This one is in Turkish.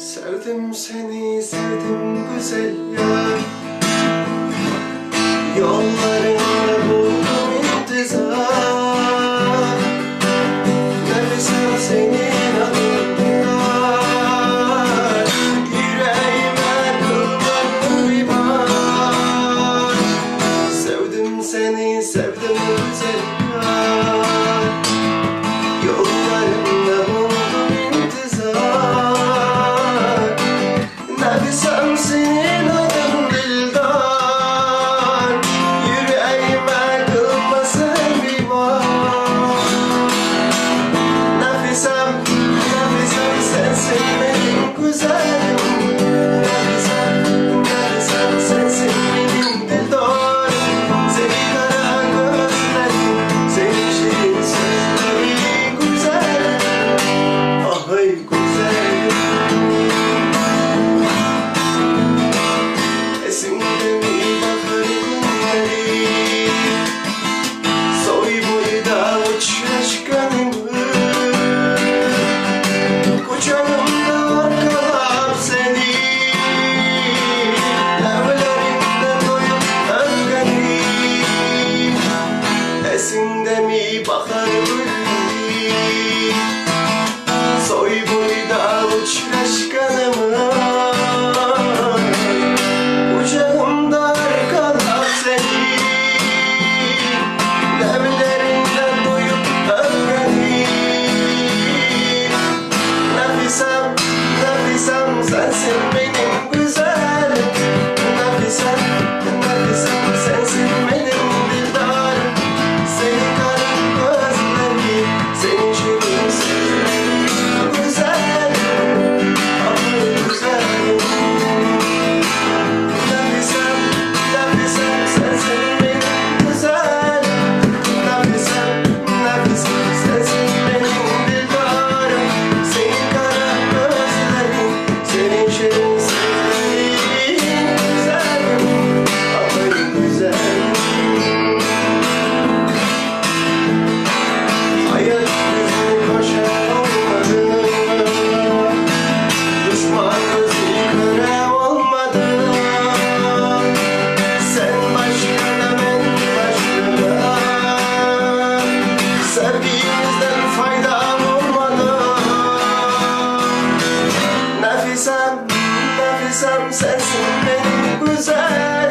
Sevdim seni, sevdim güzel yar. Yollarında buldum intizar. Nefesim senin adından. Yüreğime kılmadın liman. Sevdim seni, sevdim güzel yar. Yollarında buldum intizar. Nefisem senin adın Dildar. Yüreğime kılmasın liman. Nefisem, nefisem sensin benim güzelim. Nefisem, nefisem sensin benim Dildarım. Seni kara gözlerim, seni şirin sözlerin güzelim. Ah ey güzelim. Esimde mi bakar günleri, soy boyda uç aşkınımı. Kucağımda arkalar seni, evlerinde doyup öfkelim. Esimde mi bakar günleri, soy boyda uç aşkınımı. Kucağımda arkalar seni, devlerinden doyup öfkelim. Nefisem, nefisem sensin benim güzelim. Nefisem, nefisem sensin benim dildarım. Seni kara gözlerim, seni şirin sözlerim güzelim. Ah güzelim. Nefisem, nefisem sensin benim güzelim. Nefisem, nefisem sensin benim dildarım. Senin kara gözlerin, senin şirin sözlerin güzelim. Ah güzelim. Hayat bizi koşar olmadı. Düşman gözü kara olmadı. Sen başkana ben başkana. Sevgimizden fayda olmadı. Nefisem, nefisem sensin benim güzel.